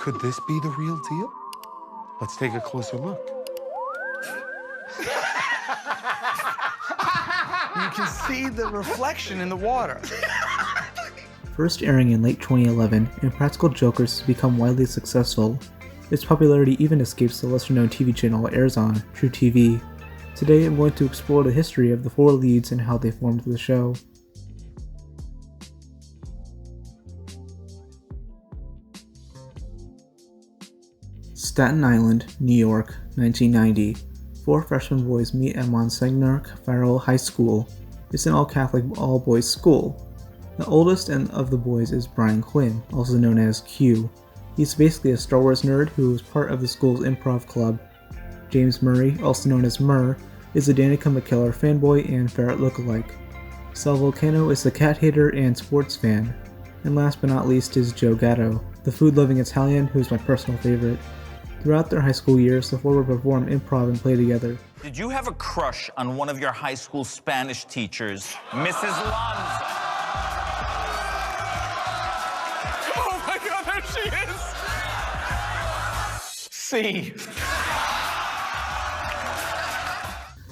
Could this be the real deal? Let's take a closer look. You can see the reflection in the water. First airing in late 2011, Impractical Jokers has become widely successful. Its popularity even escapes the lesser-known TV channel it airs on, True TV. Today I'm going to explore the history of the four leads and how they formed the show. Staten Island, New York, 1990. Four freshman boys meet at Monsignor Farrell High School. It's an all-Catholic, all-boys school. The oldest of the boys is Brian Quinn, also known as Q. He's basically a Star Wars nerd who is part of the school's improv club. James Murray, also known as Murr, is a Danica McKellar fanboy and ferret lookalike. Sal Vulcano is the cat hater and sports fan. And last but not least is Joe Gatto, the food-loving Italian who's my personal favorite. Throughout their high school years, the four would perform improv and play together. Did you have a crush on one of your high school Spanish teachers, Mrs. Lanza? Oh my God, there she is! See.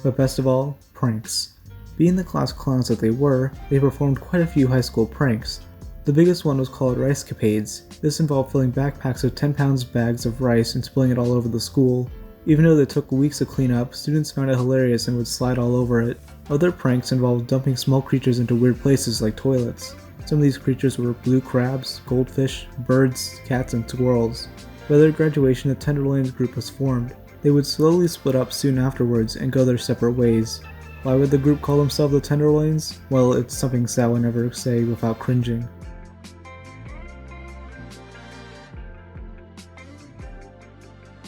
But best of all, pranks. Being the class clowns that they were, they performed quite a few high school pranks. The biggest one was called Ricecapades. This involved filling backpacks of 10 pounds bags of rice and spilling it all over the school. Even though they took weeks to clean up, students found it hilarious and would slide all over it. Other pranks involved dumping small creatures into weird places like toilets. Some of these creatures were blue crabs, goldfish, birds, cats, and squirrels. By their graduation, the Tenderloins group was formed. They would slowly split up soon afterwards and go their separate ways. Why would the group call themselves the Tenderloins? Well, it's something Sal would never say without cringing.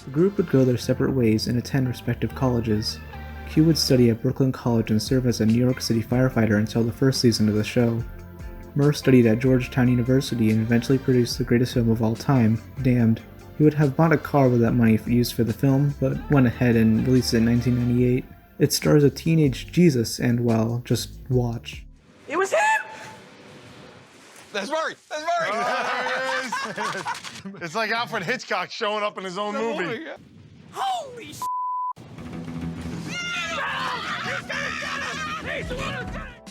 The group would go their separate ways and attend respective colleges. Q would study at Brooklyn College and serve as a New York City firefighter until the first season of the show. Murr studied at Georgetown University and eventually produced the greatest film of all time, Damned. He would have bought a car with that money used for the film, but went ahead and released it in 1998. It stars a teenage Jesus and, well, just watch. It was him! That's Murray! That's Murray! Oh, there it is. It's like Alfred Hitchcock showing up in his own movie. Holy s***!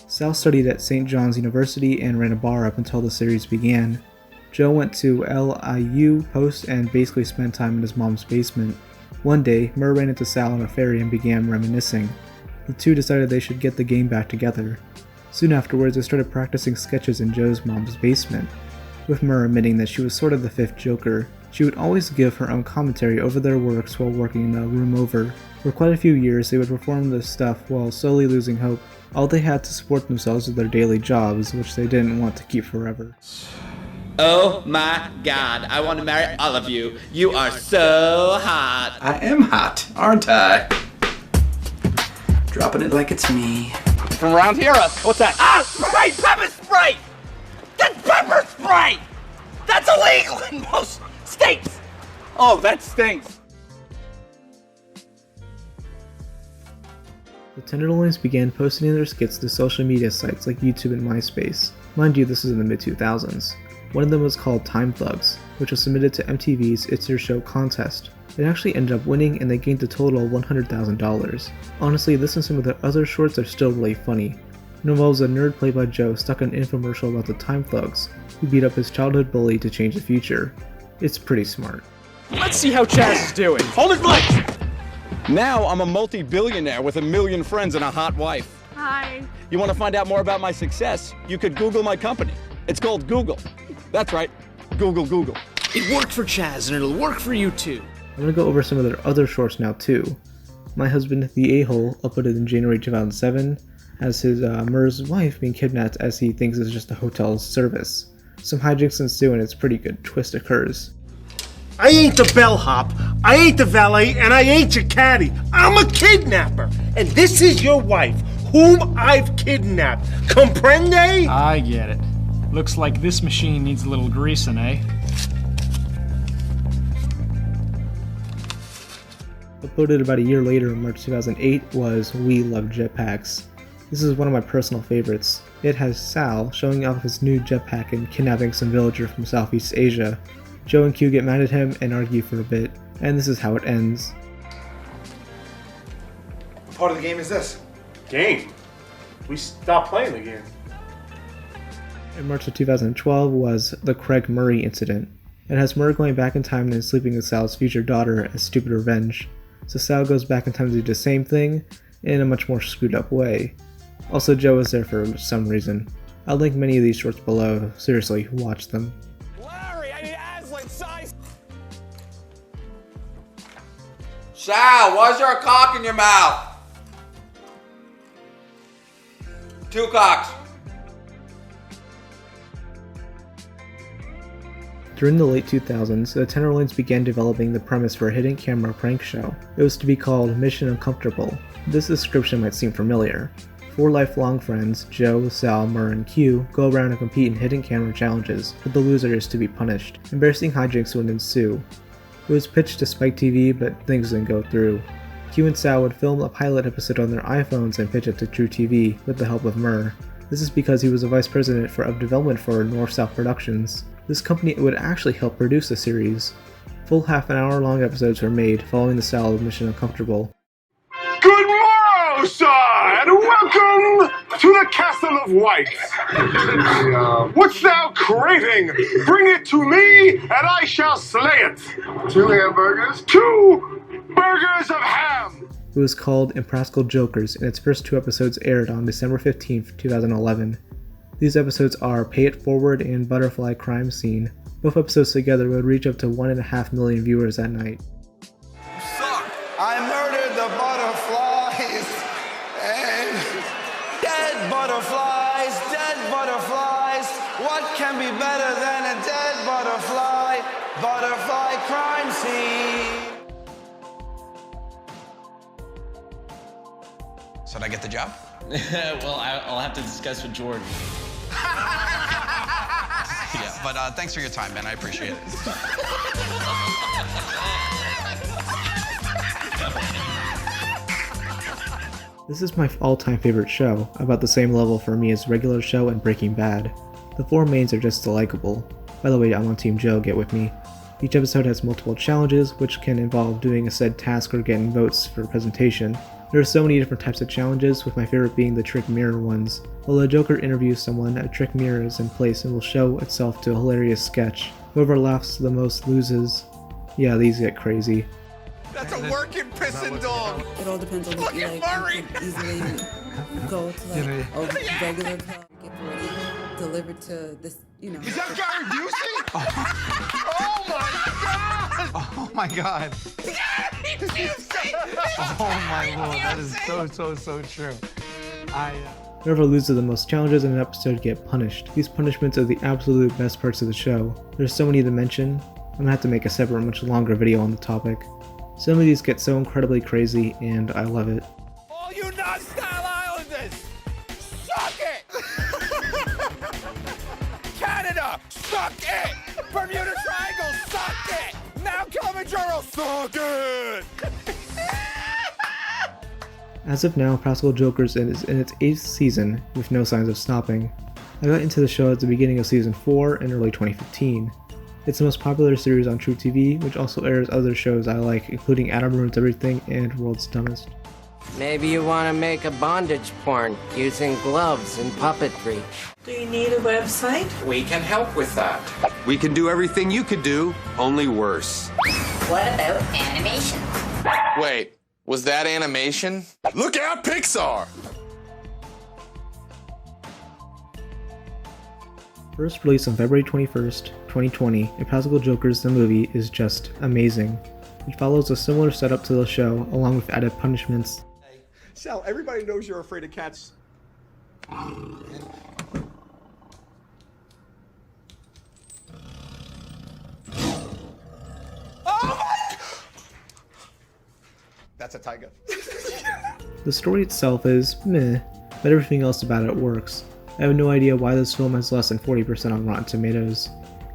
Sal studied at St. John's University and ran a bar up until the series began. Joe went to LIU Post and basically spent time in his mom's basement. One day, Murr ran into Sal on a ferry and began reminiscing. The two decided they should get the game back together. Soon afterwards, they started practicing sketches in Joe's mom's basement, with Murr admitting that she was sort of the fifth Joker. She would always give her own commentary over their works while working in the room over. For quite a few years, they would perform this stuff while slowly losing hope. All they had to support themselves was their daily jobs, which they didn't want to keep forever. Oh my God, I want to marry all of you. You are so hot. I am hot, aren't I? Dropping it like it's me. From around here, what's that? Ah, Sprite! Pepper spray! That's pepper spray! That's illegal in most states! Oh, that stinks. The Tenderloins began posting their skits to social media sites like YouTube and MySpace. Mind you, this was in the mid-2000s. One of them was called Time Thugs, which was submitted to MTV's It's Your Show contest. It actually ended up winning and they gained a total of $100,000. Honestly, this and some of their other shorts are still really funny. It involves a nerd played by Joe stuck in an infomercial about the Time Thugs, who beat up his childhood bully to change the future. It's pretty smart. Let's see how Chaz is doing. Hold his mic! Now I'm a multi-billionaire with 1 million friends and a hot wife. Hi. You want to find out more about my success? You could Google my company. It's called Google. That's right, Google. It worked for Chaz, and it'll work for you too. I'm gonna go over some of their other shorts now too. My Husband, the A-Hole, uploaded in January 2007, has his Murr's wife being kidnapped as he thinks it's just a hotel service. Some hijinks ensue and it's pretty good twist occurs. I ain't the bellhop, I ain't the valet, and I ain't your caddy. I'm a kidnapper, and this is your wife, whom I've kidnapped. Comprende? I get it. Looks like this machine needs a little greasing, eh? Uploaded about a year later in March 2008 was Wii Love Jetpacks. This is one of my personal favorites. It has Sal showing off his new jetpack and kidnapping some villager from Southeast Asia. Joe and Q get mad at him and argue for a bit, and this is how it ends. What part of the game is this? Game? We stopped playing the game. In March of 2012 was the Craig Murray incident. It has Murray going back in time and sleeping with Sal's future daughter as stupid revenge. So Sal goes back in time to do the same thing in a much more screwed up way. Also, Joe is there for some reason. I'll link many of these shorts below. Seriously, watch them. Larry, I need Aslan size. Sal, why's there a cock in your mouth? 2 cocks. During the late 2000s, the Tenderloins began developing the premise for a hidden camera prank show. It was to be called Mission Uncomfortable. This description might seem familiar. 4 lifelong friends, Joe, Sal, Murr, and Q, go around and compete in hidden camera challenges, but the loser is to be punished. Embarrassing hijinks would ensue. It was pitched to Spike TV, but things didn't go through. Q and Sal would film a pilot episode on their iPhones and pitch it to True TV with the help of Murr. This is because he was a vice president of development for North South Productions. This company would actually help produce the series. Full half-an-hour-long episodes were made following the style of Mission Uncomfortable. Good morrow, sir, and welcome to the Castle of White. What's thou craving? Bring it to me, and I shall slay it. 2 hamburgers. 2 burgers of ham. It was called Impractical Jokers, and its first 2 episodes aired on December 15th, 2011. These episodes are Pay It Forward and Butterfly Crime Scene. Both episodes together would reach up to 1.5 million viewers that night. I murdered the butterflies and dead butterflies, dead butterflies. What can be better than a dead butterfly? Butterfly crime scene. So did I get the job? Well, I'll have to discuss with Jordan. Yeah, but thanks for your time, man. I appreciate it. This is my all-time favorite show, about the same level for me as Regular Show and Breaking Bad. The 4 mains are just delightful. By the way, I'm on Team Joe, get with me. Each episode has multiple challenges, which can involve doing a said task or getting votes for a presentation. There are so many different types of challenges, with my favorite being the trick mirror ones. While the Joker interviews someone, a trick mirror is in place and will show itself to a hilarious sketch. Whoever laughs the most loses. Yeah, these get crazy. That's a working pissing dog. It all depends on what you like. You can easily go to like a regular club, get ready, delivered to this, you know. Is that Gary Busey? Oh my God! Oh my God. Oh my Lord, that is so true. Whoever loses the most challenges in an episode get punished. These punishments are the absolute best parts of the show. There's so many to mention. I'm gonna have to make a separate, much longer video on the topic. Some of these get so incredibly crazy, and I love it. All you non-style islanders, suck it! Canada, suck it! Bermuda Triangle, suck it! Now Kilimanjaro, suck it! As of now, Practical Jokers is in its 8th season, with no signs of stopping. I got into the show at the beginning of season 4 in early 2015. It's the most popular series on True TV, which also airs other shows I like, including Adam Ruins Everything and World's Dumbest. Maybe you want to make a bondage porn using gloves and puppetry. Do you need a website? We can help with that. We can do everything you could do, only worse. What about animation? Wait, was that animation? Look out, Pixar! First released on February 21st, 2020, Impractical Jokers the movie is just amazing. It follows a similar setup to the show, along with added punishments. Sal, everybody knows you're afraid of cats. That's a tiger. The story itself is meh, but everything else about it works. I have no idea why this film has less than 40% on Rotten Tomatoes.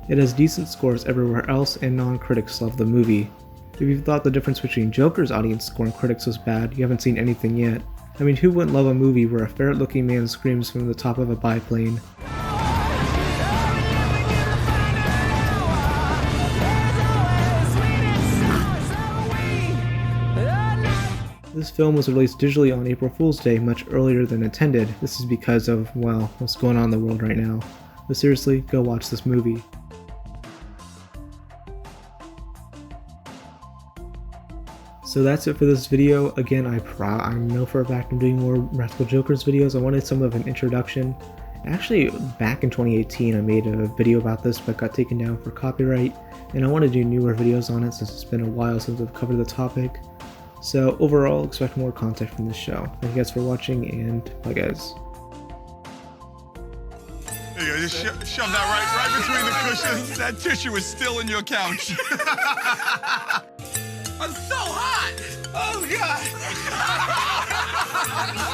It has decent scores everywhere else, and non-critics love the movie. If you thought the difference between Joker's audience score and critics was bad, you haven't seen anything yet. I mean, who wouldn't love a movie where a ferret-looking man screams from the top of a biplane? This film was released digitally on April Fool's Day much earlier than intended. This is because of, well, what's going on in the world right now. But seriously, go watch this movie. So that's it for this video. Again, I know for a fact I'm doing more Practical Jokers videos. I wanted some of an introduction. Actually, back in 2018 I made a video about this but got taken down for copyright, and I want to do newer videos on it since it's been a while since I've covered the topic. So overall, expect more content from this show. Thank you guys for watching, and bye guys. There you go, just shove that right between the cushions. That tissue is still in your couch. I'm so hot! Oh, God!